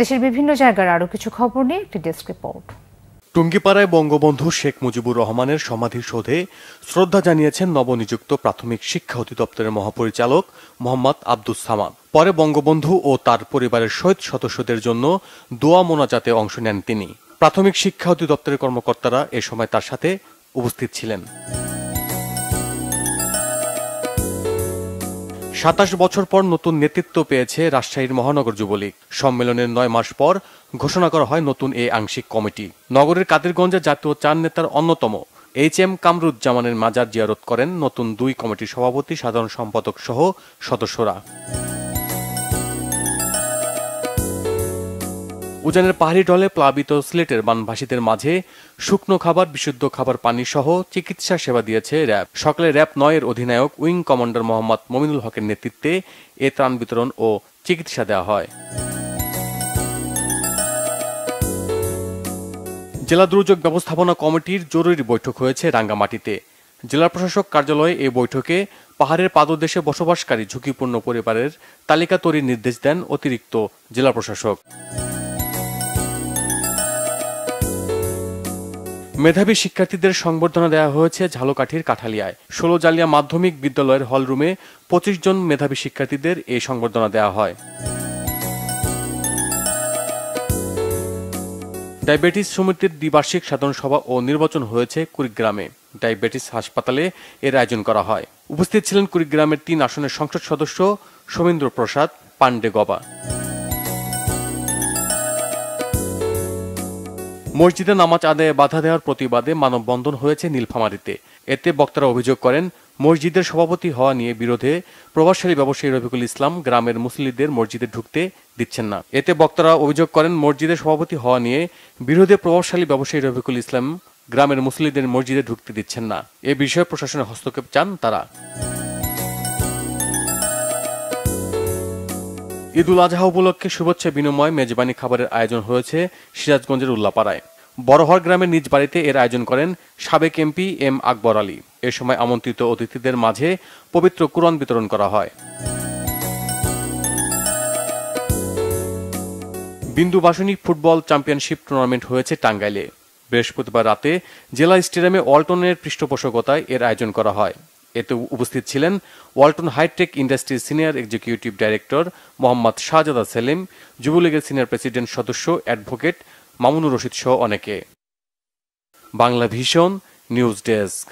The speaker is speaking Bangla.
দেশের বিভিন্ন জায়গার আরো কিছু খবর নিয়ে একটি ডেস্ক রিপোর্ট। টুঙ্গিপাড়ায় বঙ্গবন্ধু শেখ মুজিবুর রহমানের সমাধিসৌধে শ্রদ্ধা জানিয়েছেন নবনিযুক্ত প্রাথমিক শিক্ষা অধিদপ্তরের মহাপরিচালক মোহাম্মদ আব্দুস সামাদ। পরে বঙ্গবন্ধু ও তার পরিবারের শহীদ সদস্যদের জন্য দোয়া মোনাজাতে অংশ নেন তিনি। প্রাথমিক শিক্ষা অধিদপ্তরের কর্মকর্তারা এ সময় তার সাথে উপস্থিত ছিলেন। ২৭ বছর পর নতুন নেতৃত্ব পেয়েছে রাজশাহীর মহানগর যুবলীগ। সম্মেলনের ৯ মাস পর ঘোষণা করা হয় নতুন এই আংশিক কমিটি। নগরের কাদিরগঞ্জে জাতীয় ৪ নেতার অন্যতম HM কামরুজ্জামানের মাজার জিয়ারত করেন নতুন ২ কমিটির সভাপতি, সাধারণ সম্পাদক সহ সদস্যরা। উজানের পাহাড়ি ঢলে প্লাবিত সিলেটের বানভাসীদের মাঝে শুকনো খাবার, বিশুদ্ধ খাবার পানি সহ চিকিৎসা সেবা দিয়েছে র্যাব। সকালে র্যাব ৯ এর অধিনায়ক উইং কমান্ডার মোহাম্মদ মমিনুল হকের নেতৃত্বে এ ত্রাণ বিতরণ ও চিকিৎসা দেওয়া হয়। জেলা দুর্যোগ ব্যবস্থাপনা কমিটির জরুরি বৈঠক হয়েছে রাঙ্গামাটিতে। জেলা প্রশাসক কার্যালয়ে এই বৈঠকে পাহাড়ের পাদদেশে বসবাসকারী ঝুঁকিপূর্ণ পরিবারের তালিকা তৈরির নির্দেশ দেন অতিরিক্ত জেলা প্রশাসক। মেধাবী শিক্ষার্থীদের সংবর্ধনা দেওয়া হয়েছে ঝালকাঠির কাঠালিয়ায়। ১৬ জালিয়া মাধ্যমিক বিদ্যালয়ের হলরুমে ২৫ জন মেধাবী শিক্ষার্থীদের এই সংবর্ধনা দেওয়া হয়। ডায়াবেটিস সমিতির দ্বিবার্ষিক সাধারণ সভা ও নির্বাচন হয়েছে কুড়িগ্রামে। ডায়াবেটিস হাসপাতালে এর আয়োজন করা হয়। উপস্থিত ছিলেন কুড়িগ্রামের ৩ আসনের সংসদ সদস্য সোমেন্দ্র প্রসাদ পান্ডে গবা। মসজিদে নামাজ আদায়ে বাধা দেওয়ার প্রতিবাদে মানববন্ধন হয়েছে নীলফামারীতে। এতে বক্তারা অভিযোগ করেন, মসজিদের সভাপতি হওয়া নিয়ে বিরোধে প্রভাবশালী ব্যবসায়ী রফিকুল ইসলাম গ্রামের মুসল্লিদের মসজিদে ঢুকতে দিচ্ছেন না। এতে বক্তারা অভিযোগ করেন, মসজিদের সভাপতি হওয়া নিয়ে বিরোধে প্রভাবশালী ব্যবসায়ী রফিকুল ইসলাম গ্রামের মুসল্লিদের মসজিদে ঢুকতে দিচ্ছেন না। এ বিষয়ে প্রশাসনের হস্তক্ষেপ চান তারা। ঈদুল আজহা উপলক্ষে শুভেচ্ছা বিনিময় মেজবানি খাবারের আয়োজন হয়েছে সিরাজগঞ্জের উল্লাপাড়ায়। বড়হর গ্রামের নিজ বাড়িতে এর আয়োজন করেন সাবেক এমপি এম আকবর আলী। এ সময় আমন্ত্রিত অতিথিদের মাঝে পবিত্র কুরআন বিতরণ করা হয়। বিন্দুবাসনী ফুটবল চ্যাম্পিয়নশিপ টুর্নামেন্ট হয়েছে টাঙ্গাইলে। বৃহস্পতিবার রাতে জেলা স্টেডিয়ামে ওয়ালটনের পৃষ্ঠপোষকতায় এর আয়োজন করা হয়। এতে উপস্থিত ছিলেন Walton hi tech industries senior executive director Mohammad Shahzada Selim, যুবলীগের সিনিয়র প্রেসিডেন্ট সদস্য অ্যাডভোকেট মামুনুর রশিদ সহ অনেকে। Bangla vision news desk.